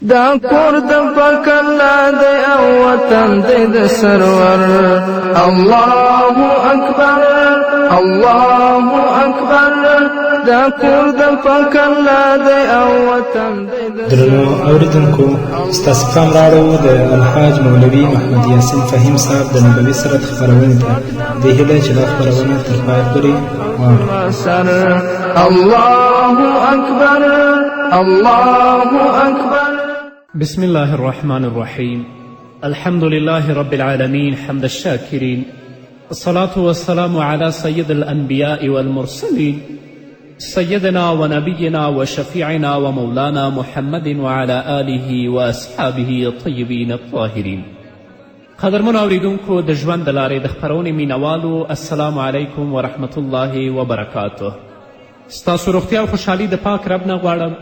دا کور د پاک الله دی او وطن دی د سرور. الله اکبر الله اکبر. دا کور د پاک الله دی او وطن دی د سرور. درنو اوریدونکو، ستاسو پام راوړو د الحاج مولوي محمد یاسین فهیم صاحب د نبوي سیرت خپرونې ته. دې هیله چې دا خپرونه تر پایه پورې واورئ. الله اکبر الله اکبر. بسم الله الرحمن الرحيم. الحمد لله رب العالمين حمد الشاكرين، الصلاة والسلام على سيد الأنبياء والمرسلين سيدنا ونبينا وشفيعنا ومولانا محمد وعلى آله وأصحابه الطيبين الطاهرين. قدرمنو اوریدونکو د ژوند د لارې د خپرونې مینوالو، السلام علیکم ورحمة الله وبرکاته. ستاسو روغتیا او خوشحالي د پاک رب نه غواړم،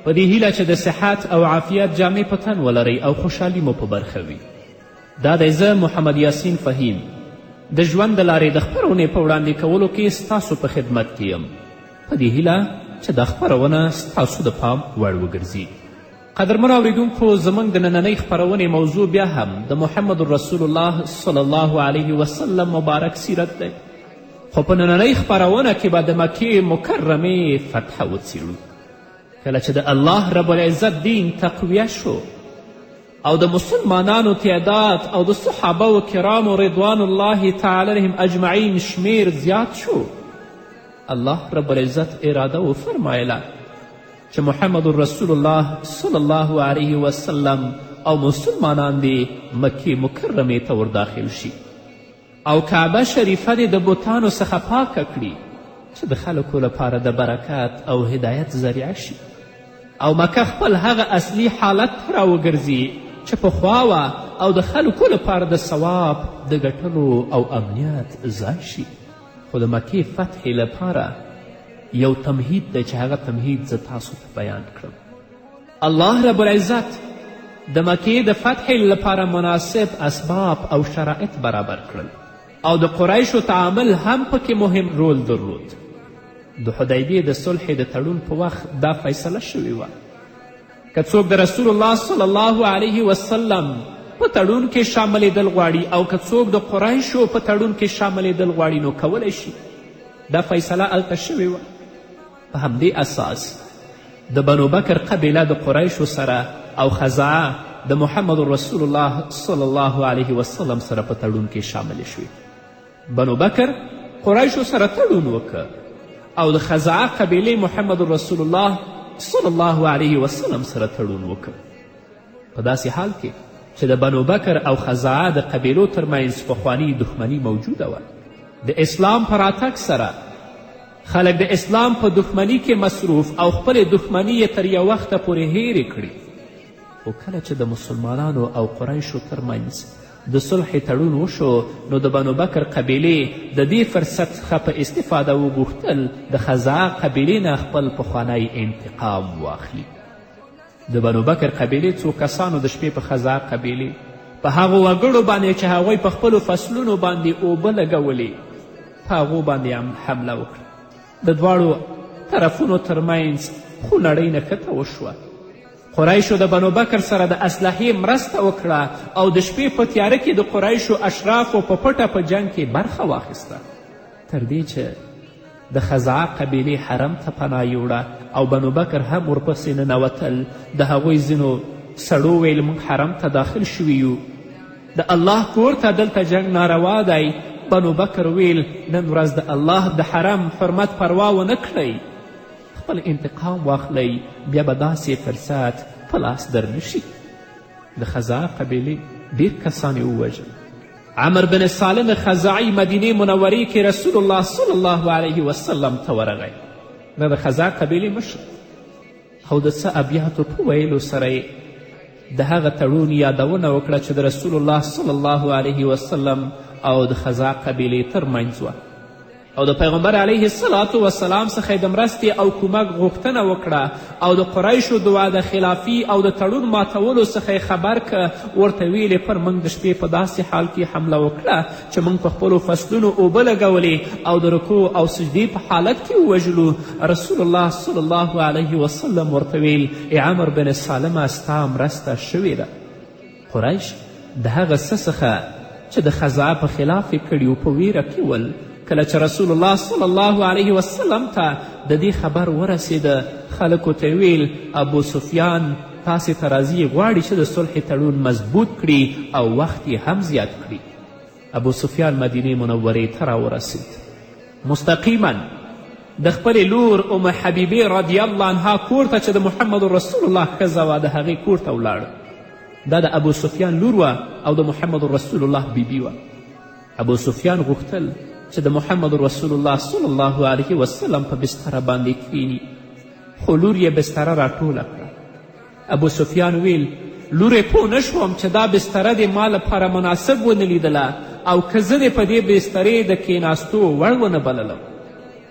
په دې هیله چې د صحت او عافیت جامې په تن ولرئ او خوشحالي مو په برخه وي. دا دی زه محمد یاسین فهیم د ژوند د لارې د خپرونې په وړاندې کولو کې ستاسو په خدمت کې یم، په دې هیله چې دا خپرونه ستاسو د پام وړ وګرځي. قدرمنو اوریدونکو، زموږ د نننۍ خپرونې موضوع بیا هم د محمد رسول الله صلی الله علیه وسلم مبارک سیرت دی، خو په نننۍ خپرونه کې به د مکې مکرمې فتحه وڅیړو. کله چې د الله رب العزت دین تقویه شو او د مسلمانانو تعداد او د صحابه و کرامو رضوان الله تعالی علیهم اجمعین شمیر زیات شو، الله رب العزت اراده وفرمایله چې محمد رسول الله صلی الله علیه وسلم او مسلمانان دې مکې مکرمې ته ورداخل شي او کعبه شریفه دې د بتانو څخه پاکه کړي چې د خلکو لپاره د برکت او هدایت ذریعه شي، او مکه خپل هغه اصلي حالت ته راوګرځي چې پخوا وه او د خلکو لپاره د ثواب د ګټلو او امنیت ځای شي. خو د مکې فتحې لپاره یو تمهید دی چې هغه تمهید زه تاسو ته بیان کړم. الله رب العزت د مکې د فتحې لپاره مناسب اسباب او شرایط برابر کړل او د قریشو تعامل هم پکې مهم رول درلود. د حدیبیې د صلح د تړون په وخت دا فیصله شوې وه که څوک د رسول الله صلی الله علیه وسلم په تړون کې شاملېدل غواړي او که څوک د قریشو په تړون کې شاملېدل غواړي نو کولی شي. دا فیصله هلته شوې وه. په همدې اساس د بنو بکر قبیله د قریشو سره او خزعه د محمد رسول الله صلی الله علیه وسلم سره په تړون کې شاملې شوې. بنو بکر قریشو سره تړون وکړ او د خزعه قبیلې محمد رسول الله صلی الله علیه وسلم سره تړون وکړ. په داسې حال کې چې د بنو بکر او خزعه د قبیلو ترمنځ پخواني دښمني موجوده وه. د اسلام په راتګ سره خلک د اسلام په دښمني کې مصروف او خپلې دښمني یې تر یو وخته پورې هیرې کړي. خو کله چې د مسلمانانو او قریشو ترمنځ د صلح تړون وشو نو د بنو بکر قبیلې د دې فرصت څخه په استفاده وغوښتل د خزعه قبیلې نه خپل پخوانی انتقام واخلي. د بنو بکر قبیلې څو کسانو د شپې په خزعه قبیلې په هغو وګړو باندې چې هغوی په خپلو فصلونو باندې اوبه لګولې په هغو باندې حمله وکړه. د دواړو طرفونو ترمنځ خونړۍ نښته وشوه. قریشو د بنو بکر سره د اسلحې مرسته وکړه او د شپې په تیاره کې د قریشو اشرافو په پټه په جنګ کې برخه واخیسته، تر دې چې د خزعه قبیلې حرم ته پناه یوړه او بنو بکر هم ورپسې ننوتل. د هغوی ځینو سړو ویل موږ حرم ته داخل شوي یو، د الله کور ته دلته جنګ ناروا دی. بنو بکر ویل نن ورځ د الله د حرم حرمت پروا ونه کړئ، خپل انتقام واخلئ، بیا به داسې فرصت په لاس در نشي. د خزعه قبیلې ډېر کسان یې ووژل. عمر بن سالم خزاعي مدینې منورې کې رسول الله صلی الله علیه وسلم ته ورغی. دا د خزعه قبیلې مشر او د څه ابیاتو په ویلو سره یې د هغه تړون یادونه وکړه چې د رسول الله صلی الله علیه وسلم او د خزعه قبیلې ترمنځ وه. او د پیغمبر علیه الصلاة وسلام څخه د مرستې او کومک غوښتنه وکړه او د قریشو د وعده خلافي او د تړون ماتولو څخه یې خبر که ورته ویلې پر موږ د شپې په داسې حال کې حمله وکړه چې موږ په خپلو فصلونو اوبه لګولې او د رکوع او سجدې په حالت کې ووژلو. رسول الله صلی الله علیه وسلم ورته ویل ای عمر بن سالمه ستا مرسته شوې ده. قریش د هغه څه څخه چې د خزاعه په خلاف یې کړي په ویره کې ول. کله چې رسول الله صلی الله علیه وسلم ته د دې خبر ورسېده خلکو ته ویل ابو سفیان تاسې ته راځي غواړي چې د صلح تړون مضبوط کړي او وخت یې هم زیات کړي. ابو سفیان مدینې منورې ته راورسېد. مستقیما د خپلې لور ام حبیبې رضی الله عنها کور ته چې د محمد رسول الله ښځه وه د هغې کور ته ولاړ. دا د ابو سفیان لور وه او د محمد رسول الله بیبي وه. ابو سفیان غوښتل چې د محمد رسول الله صلی الله علیه وسلم په بستره باندې کښیني، خو لور یې بستره راټوله کړه. ابو سفیان ویل لورې پوه نه شوم چې دا بستره دې ما لپاره مناسب ونه لیدله او که زه دې په دې بسترې د کښېناستو وړ ونه بللم.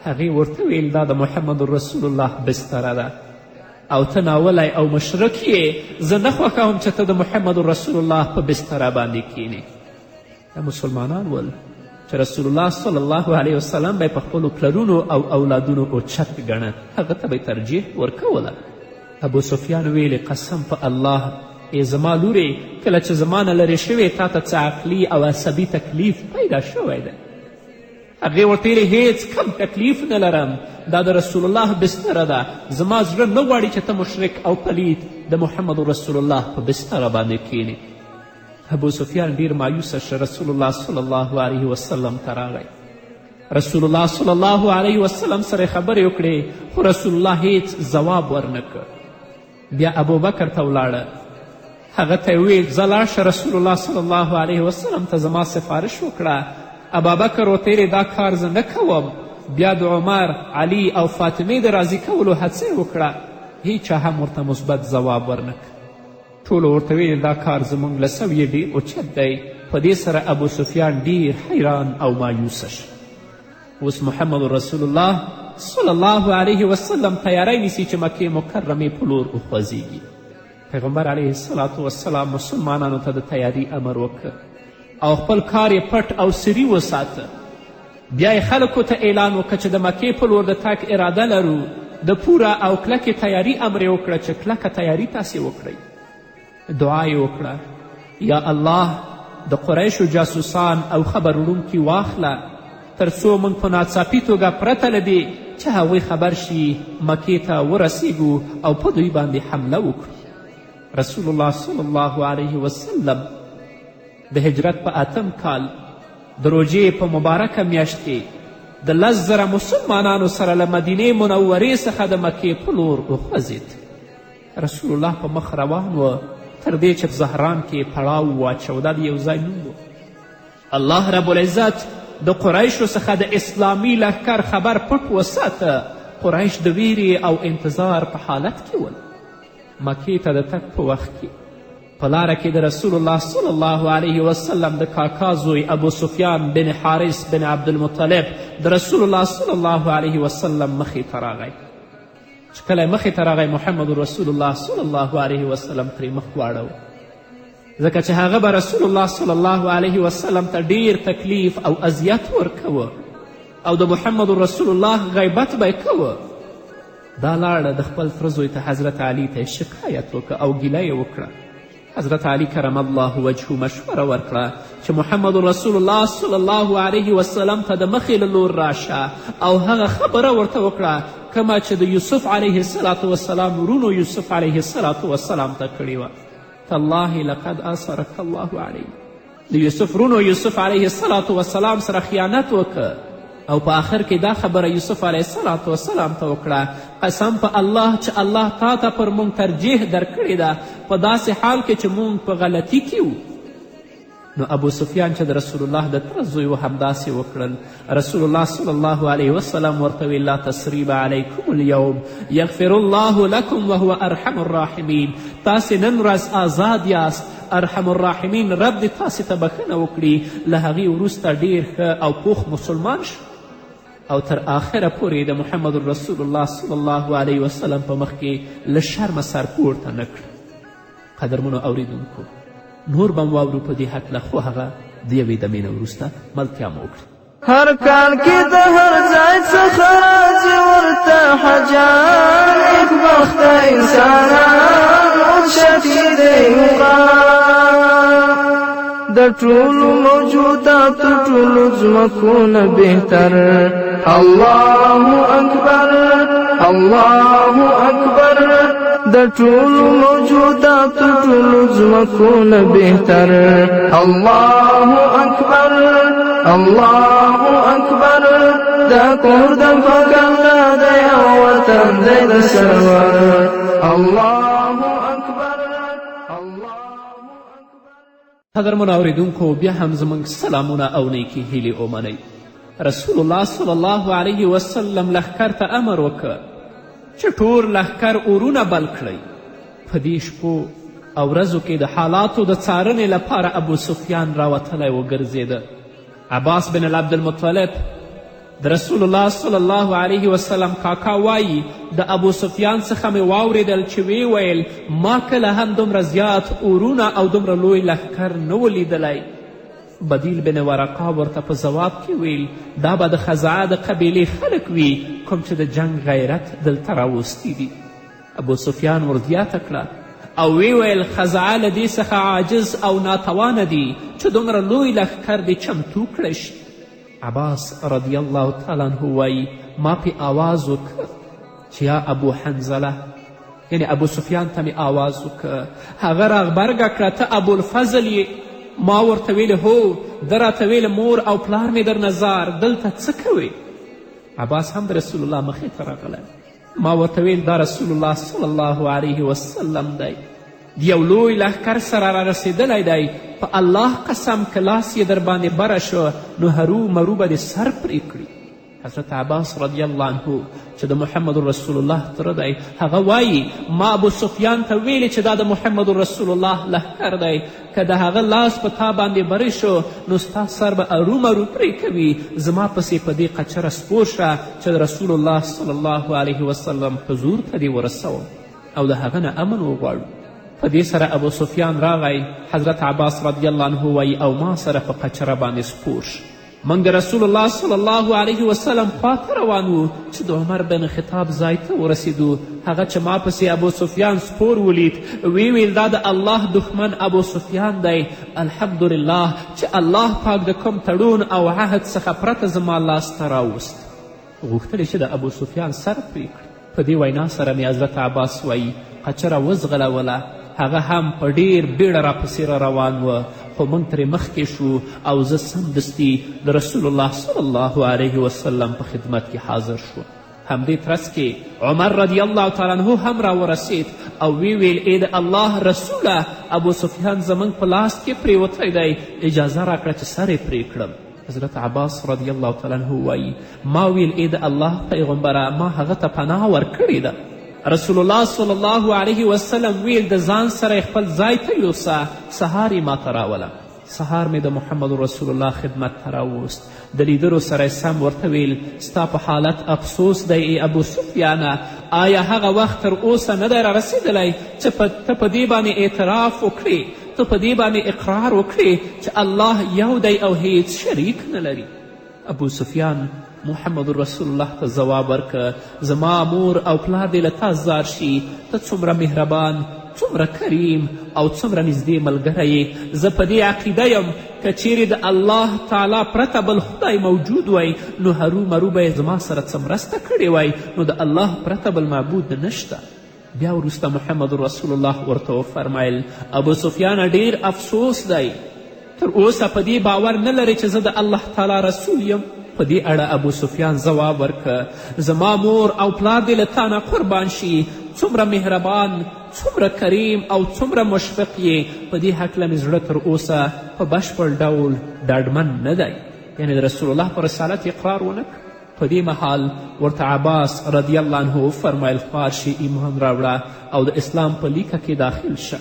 هغې ورته ویل دا د محمد رسول الله بستره ده او ته ناولی او مشرک یې، زه نه خوښوم چې ته د محمد رسول الله په بستره باندې کښینې. دا مسلمانان ول چې رسول الله صلی الله علیه وسلم به یې په خپلو پلرونو او اولادونو اوچت ګڼه، هغه ته به یې ترجیح ورکوله. ابو سفیان ویلې قسم په الله ای زما لورې کله چې زما نه لرې شوې تا ته څه عقلي او عصبي تکلیف پیدا شوی دی. هغې ورته ویلې هیڅ کم تکلیف نه لرم، دا د رسول الله بستره ده، زما زړه نه غواړي چې ته مشرک او پلید د محمد رسول الله په بستره باندې کښېنې. ابو سفیان ډیر مایوسه شه رسول الله صلی الله علیه وسلم ته راغی. رسول الله صلی الله علیه وسلم سره خبرې وکړې خو رسول الله هیڅ ځواب ورنه کړ. بیا ابوبکر ته ولاړه، هغه ته یې ویل ځه لاړ شه رسول الله صلی الله علیه وسلم ته زما سفارش وکړه. ابابکر ورته ویلې دا کار زه نه کوم. بیا د عمر، علی او فاطمې د راضي کولو هڅه یې وکړه، هیچا هم ورته مثبت ځواب ورنه کړ. ټولو ورته ویل دا کار زموږ له سویې ډېر اوچت دی. په دې سره ابو سفیان ډېر حیران او مایوسه شو. اوس محمد رسول الله صلی الله علیه وسلم تیاری نیسي چې مکې مکرمې په لور وخوځېږي. پیغمبر علیه الصلاة وسلام مسلمانانو ته د تیاری امر وکړ او خپل کار یې پټ او سري وساته. بیا یې خلکو ته اعلان وکړه چې د مکې په لور د تګ اراده لرو. د پوره او کلکې تیاری امر یې وکړه چې کلکه تیاری تاسې وکړئ. دعا یې وکړه یا الله د قریشو جاسوسان او خبر وړونکي واخله تر څو موږ په ناڅاپي توګه پرته له دې چې هغوی خبر شي مکې ته ورسیږو او په دوی باندې حمله وکړو. رسول الله صلی الله علیه وسلم د هجرت په 8م کال د روژې په مبارکه میاشت کې د 10,000 مسلمانانو سره له مدینې منورې څخه د مکې په لور وخوځېد. رسول الله په مخ روان و تر دې چې په زهران کې پړاو واچو. دا د یو ځای نوم و. الله رب العزت د قریشو څخه د اسلامي لښکر خبر پټ وساته. قریش د ویرې او انتظار په حالت کې ول. مکې ته د تګ په وخت کې په لاره کې د رسول الله صلی الله علیه وسلم د کاکا زوی ابو سفیان بن حارث بن عبدالمطلب د رسول الله صلی الله علیه وسلم مخې ته راغی. چې کله مخې ته راغی محمد رسول الله صلی الله علیه وسلم ترې مخ واړو، ځکه چې هغه به رسول الله صلی الله علیه وسلم ته ډیر تکلیف او اذیت ورکوه او د محمد رسول الله غیبت به یې کوه. دا لاړه د خپل تره زوی ته حضرت علي ته شکایت وکړه او ګیله یې وکړه. حضرت علي کرم الله وجهه مشوره ورکړه چې محمد رسول الله صلی الله علیه وسلم ته د مخې له لور راشه او هغه خبره ورته وکړه کما چې د یوسف علیه السلام وسلام ورونو یوسف علیه السلام وسلام ته کړې وه. تالله لقد آثرک الله علیه. د یوسف ورونو یوسف علیه السلام وسلام سره خیانت وکړه او په آخر کې دا خبره یوسف علیه السلام ته وکړه قسم په الله چې الله تا ته پر موږ ترجیح درکړې ده په داسې حال کې چې موږ په غلطي کې وو. نو ابو سفیان چې د رسول الله د تره زوی و همداسې وکړل. رسول الله صلی الله علیه وسلم ورته ویل لا تسریب علیکم اليوم یغفر الله لکم وهو ارحم الراحمین. تاسې نن ورځ آزاد یاست. ارحم الراحمین رب دې تاسې ته بښنه وکړي. له هغې وروسته ډېر ښه او پوخ مسلمان شو. او تر آخره پورې د محمد رسول الله صلی الله علیه وسلم په مخ کې له شرمه سر پورته نه کړ. قدرمنو اوریدونکو، نور به م واورو په دې هکله، خو هغه د یوې دمې نه وروسته ملتیا مو وکړي. هر کال کې د هر ځای څخه راځي ورته حجان، نیکبخته انسانان ورشتي دی د ټولو موجوداتو ټولو ځمکونه بهتر. الله اکبر الله اکبر، د ټولو موجوداتو ټولو ځمکونه بهتر. الله اکبر الله اکبر، دا کور د پاک الله دی او وطن دی د سرور. الله اکبر الله اکبر. قدرمنو اوریدونکو، بیا هم زموږ سلامونه او نیکې هیلې ومنئ. رسول الله صلی الله علیه وسلم لښکر ته امر وکړ چې ټول لښکر اورونه بل کړئ. په دې شپو او ورځو کې د حالاتو د څارنې لپاره ابو سفیان راوتلی وګرځېده. عباس بن عبدالمطلب د رسول الله صلی الله علیه وسلم کاکا وایي د ابو سفیان څخه مې واورېدل چې وی ویل ما کله هم دومره زیات اورونه او دومره لوی لښکر نه و لیدلی. بدیل بن ورقا ورته په ځواب کې ویل دا به د خزعه د قبیلې خلک وي کوم چې د جنگ غیرت دلته راوستی دي. ابو سفیان ورزیاته کړه او وی ویل خزعه له دې څخه عاجز او ناتوانه دي چې دومره لوی لښکر دې چمتو کړی شي. عباس رضی الله تعالی عنه وایي ما پې آواز وکړ چې یا ابو حنزله، یعنی ابو سفیان ته مې آواز وکړ. هغه راغبرګه کړه ته ابوالفضل یې؟ ما ورته ویلې هو. ده راته ویلې مور او پلار مې در نظار دلته څه کوې؟ عباس هم د رسول الله مخې ته راغلی. ما ورته ویل دا رسول الله صلی الله علیه وسلم دی، د یو لوی لښکر سره را رسېدلی دی. په الله قسم که لاس یې در باندې بره شو نو هرو مرو به دې سر پرې کړي. حضرت عباس رضی الله عنه چې د محمد رسول الله تره دی، هغه وایي ما ابو سفیان ته ویلې چې دا د محمد رسول الله لښکر دی، که د هغه لاس په تا باندې بری شو نو ستا سر به ارومرو پرې کوي. زما پسې په دې قچره سپور شه چې د رسول الله صلی الله علیه وسلم حضور ته دې ورسوم او د هغه نه امن وغواړو. په دې سره ابو سفیان راغی. حضرت عباس رضی الله عنه وایي او ما سره په قچره باندې سپور شه. موږ د رسول الله صلی الله علیه وسلم خواته روان وو چې د عمر بن خطاب ځای ته ورسېدو. هغه چې ما پسې ابو سفیان سپور ولید وی ویل دا د الله دښمن ابو سفیان دی. الحمدلله چې الله پاک د کوم تړون او عهد څخه پرته زما لاس ته راوست. غوښتل چې د ابو سفیان سر پرې کړي. په دې وینا سره مې حضرت عباس وایي قچره وزغلوله. هغه هم په ډیر بیړه راپسې روان و، خو موږ ترې مخکې شو او زه سمدستي د رسول الله صلی الله علیه وسلم په خدمت کې حاضر شو. همدې ترڅ کې عمر رضی الله تعالی عنه هم راورسید او وی ویل ای د الله رسوله ابو سفیان زموږ په لاس کې پرېوتی دی، اجازه راکړه چې سر یې پرې کړم. حضرت عباس رضی الله تعالی عنه وایي ما ویل ای د الله پیغمبره ما هغه ته پناه ورکړې ده. رسول الله صلی الله علیه وسلم ویل د ځان سره خپل ځای ته یوسه. سهار یې ما ته راوله. سهار مې د محمد رسول الله خدمت ته راوست. د لیدلو سره سم ورته ویل ستا په حالت افسوس دی ای ابو سفیانه، آیا هغه وخت تر اوسه نه دی رارسېدلی چې ته په دې باندې اعتراف وکړې، ته په دې باندې اقرار وکړې چې الله یو دی او هیڅ شریک نه لري؟ ابو سفیان محمد رسول الله ته ځواب ورکړه زما مور او پلار دې له تا زار شي، ته څومره مهربان، څومره کریم او څومره نږدې ملګری یې. زه په دې عقیده یم که چیرې د الله تعالی پرته بل خدای موجود وی نو هرومرو به یې زما سره څه مرسته کړې وی، نو د الله پرته بل معبود نشته. بیا وروسته محمد رسول الله ورته وفرمیل ابو سفیان ډیر افسوس دی، تر اوسه په دې باور نه لري چې زه د الله تعالی رسول یم. په دې اړه ابو سفیان ځواب ورکړه زما مور او پلار دې له تا نه قربان شي، څومره مهربان، څومره کریم او څومره مشفق یې. په دې هکله مې زړه تر اوسه په بشپړ ډول ډاډمن نه دی. یعنې د رسول الله په رسالت اقرار ونه کړ. په دې مهال ورته عباس رضی الله عنه وفرمیل خوار شي ایمان راوړه او د اسلام په لیکه کې داخل شه.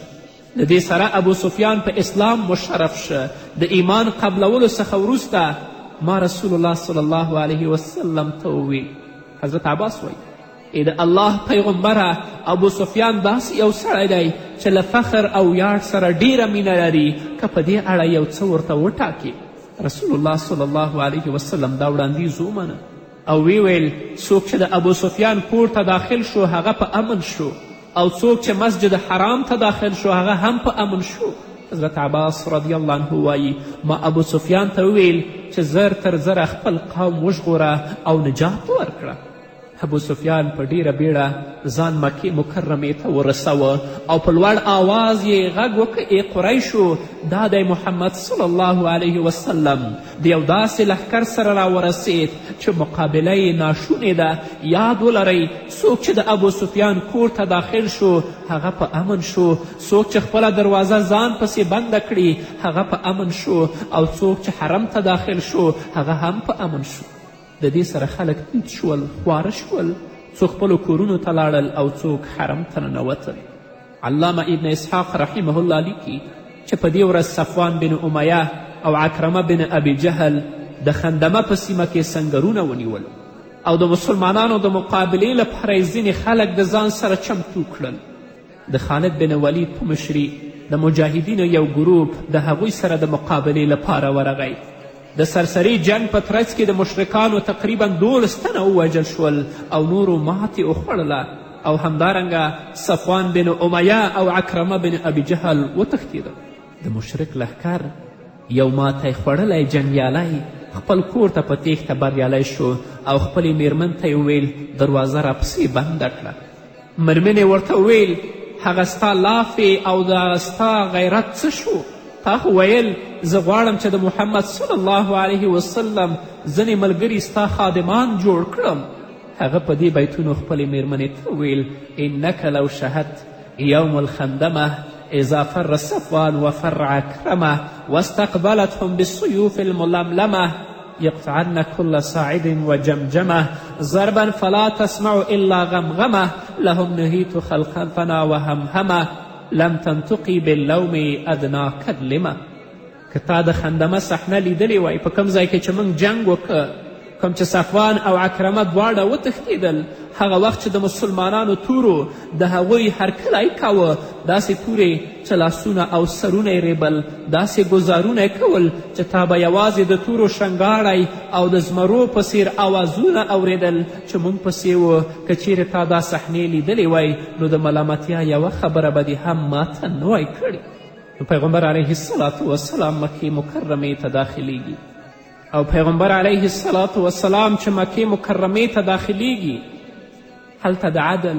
د دې سره ابو سفیان په اسلام مشرف شه. د ایمان قبلولو څخه وروسته ما رسول الله صلی الله علیه وسلم ته وویل. حضرت عباس وایي د الله پیغمبره ابو سفیان داسې یو سړی دی چې له فخر او ویاړ سره ډیره مینه لري که په دې اړه یو څه ورته وټاکي. رسول الله صلی الله علیه وسلم دا وړاندیز ومنه او وی ویل څوک چې د ابو سفیان کور ته داخل شو هغه په امن شو او څوک چې مسجد حرام ته داخل شو هغه هم په امن شو. حضرت عباس رضی الله عنه وایي ما ابو سفیان ته وویل چې زر تر زره خپل قوم وژغوره او نجات ورکړه. ابو سفیان په ډیره بیړه ځان مکې مکرمې ته ورسوه او په لوړ آواز یې غږ وکړ ای قریشو دا دی محمد صلی الله علیه وسلم د یو داسې لښکر سره راورسید چې مقابله یې ناشونې ده. یاد ولرئ څوک چې د ابو سفیان کور ته داخل شو هغه په امن شو، څوک چې خپله دروازه ځان پسې بنده کړي هغه په امن شو او څوک چې حرم ته داخل شو هغه هم په امن شو. د دې سره خلک تیت شول، خواره شول، څوک خپلو کورونو ته لاړل او څوک حرم ته ننوتل. علامه ابن اسحاق رحمه الله لیکي چې په دې ورځ صفوان بن امیه او عکرمه بن ابي جهل د خندمه په سیمه کې سنګرونه ونیول او د مسلمانانو د مقابلې لپاره یې ځینې خلک د ځان سره چمتو کړل. د خالد بن ولید په مشري د مجاهدینو یو ګروپ د هغوی سره د مقابلې لپاره ورغی. د سرسري جنگ په ترڅ کې د مشرکانو تقریبا 12 تنه ووژل شول او نورو ماتې وخوړله او همدارنګه صفوان بن امیه او عکرمه بن ابي جهل وتښتېدل. د مشرک لښکر یو ماتی خوړلی جنګیالی خپل کور ته په تیښته بریالی شو او خپلې میرمن ته یې وویل دروازه راپسې بنده کړه. میرمنې ورته وویل هغه ستا لافې او د ستا غیرت څه شو؟ تا خو ویل زه غواړم چې د محمد صلی الله علیه وسلم ځینې ملګري ستا خادمان جوړ کړم. هغه په دې بیتونو خپلې میرمنې ته ویل انک لو شهدت یوم الخندمه اذا فر صفوان وفر عکرمه واستقبلتهم بالسيوف الململمه يقطعن كل صاعد وجمجمه ضربا فلا تسمع الا غمغمه لهم نهيت خلقنا وهمهمه لم تنطقي باللوم ادنا کلمه. که تا د خندمه صحنه لیدلې وای په کوم ځای کې چې موږ جنګ وکړه، کوم چې صفوان او عکرمه دواړه وتښتېدل، هغه وخت چې د مسلمانانو تورو د هغوی هرکلی کاوه، داسې تورې چې لاسونه او سرونه یې ریبل، داسې ګزارونه یې کول چې تا به یوازې د تورو شنګاړی او د زمرو په څیر اوازونه اوریدل چې موږ پسې وه. که چیرې تا دا صحنې لیدلې وای نو د ملامتیا یوه خبره به دې هم ماته نه وای کړې. نو پیغمبر علیه الصلاة والسلام مکې مکرمې ته داخلیږي او پیغمبر علیه الصلاة والسلام چې مکې مکرمې ته داخلیږي هلته د عدل،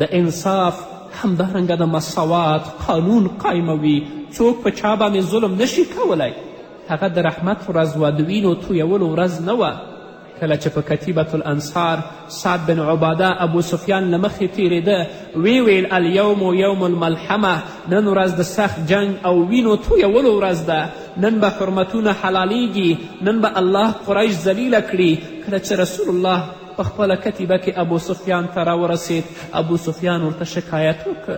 د انصاف، همدارنګه د مساوات قانون قایموي. څوک په چا باندې ظلم نشي کولی. هغه د رحمت ورځ وه، د وینو تویولو ورځ نه وه. کله چې په کتیبة الانصار سعد بن عباده ابو سفیان له مخې تیرېده ویل الیوم یوم الملحمه، نن ورځ د سخت جنگ او وینو تویولو ورځ ده، نن به حرمتونه حلالیږي، نن به الله قریش ذلیله کړي. کله چې رسول الله په خپله کتیبه کې ابو سفیان ته راورسید، ابو سفیان ورته شکایت وکړ،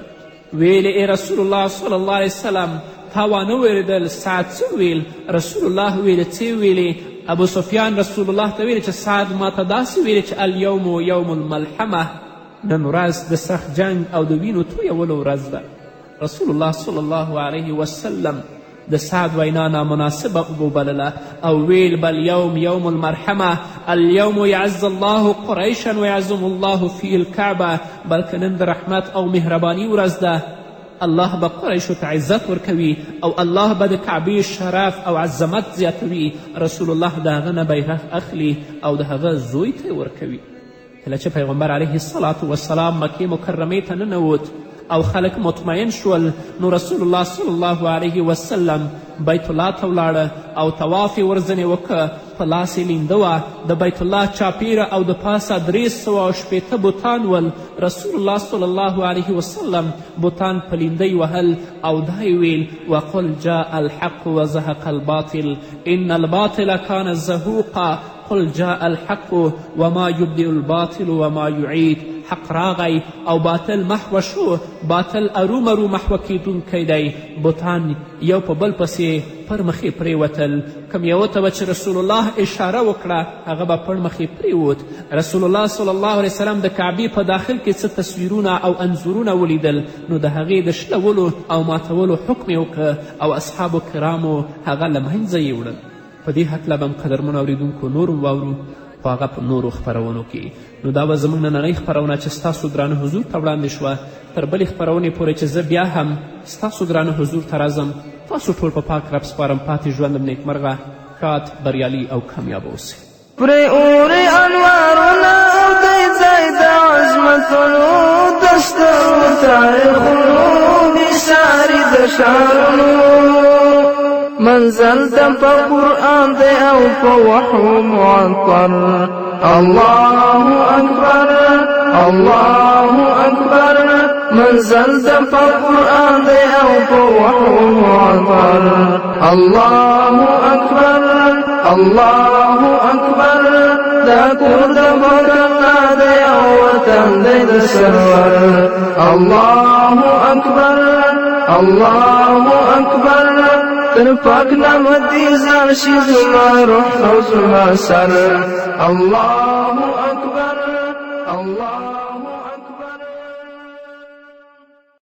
ویل ای رسول الله صلی الله علیه وسلم تا وانه ویرېدل. سعد څه ویل؟ رسول الله ویل څه ویلې؟ ابو سفیان رسول الله ته ویل چې سعد ما ته داسې ویلې چې الیوم یوم الملحمه، نن ورځ د سخت جنگ او د وینو تویولو ورځ ده. رسول الله صلی الله علیه وسلم د سعد وینا نامناسبه وبلله او ویل بل یوم یوم المرحمه، اليوم یعز الله قریشا ویعظم الله فی الکعبه، بلکې نن د رحمت او مهرباني ورځ ده. الله به قریشو ته عزت ورکوي او الله به د کعبې شرف او عظمت زیاتوي. رسول الله د هغه نه بیرغ اخلي او د هغه زوی ته ورکوي. کله چې پیغمبر علیه الصلاة والسلام مکې مکرمې ته ننوت او خلک مطمئن شول، نو رسول الله صلی الله علیه وسلم بیت الله ته ولاړه او طواف یې ورځنې وکړه. په لاس یې لینده وه، د بیت الله چاپیره او د پاسه 360 بوتان ول. رسول الله صلی الله علیه وسلم بوتان په لیندۍ وهل او دا یې ویل وقل جاء الحق وزهق الباطل ان الباطل کان زهوقا قل جاء الحق وما يبدئ الباطل وما يعيد حق راغی او باطل محوه شو. باطل ارومرو محوه کیدونکی دی. بوتان یو په بل پسې پر مخې پرېوتل. کوم یوه ته به چې رسول الله اشاره وکړه هغه به پر مخې پرېوت. رسول الله صلی الله علیه وسلم د کعبې په داخل کې څه تصویرونه او انځورونه ولیدل نو د هغې د شلولو او ماتولو حکم یې وکړه او اصحابو کرامو هغه له منځه یې وړل. په دې هکله به هم قدرمنو اورېدونکو نور واورو خو هغه په نورو خپرونو کې. نو دا به زموږ نننۍ خپرونه چې ستاسو درانه حضور ته وړاندې شوه تر بلې خپرونې پورې چې زه بیا هم ستاسو درانه حضور ته راځم. تاسو ټول په پاک رب سپارم. پاتې ژوندم نیکمرغه، ښاد، بریالي او کامیابه اوسئ. پرې اورې انوارونه او دی ځای د عظمتونو د سترو تاریخونو نثاري د ښارونو منزل د په قرآن دی او په وحو معطر. الله اکبر الله اکبر منزل د په قرآن دی او په وحو معطر. الله اکبر الله اکبر دا کور د مکرنا دی او وطن دی د سرور. الله اکبر الله اکبر تر پاک نام دی ځان شي زما روح او زما سر. الله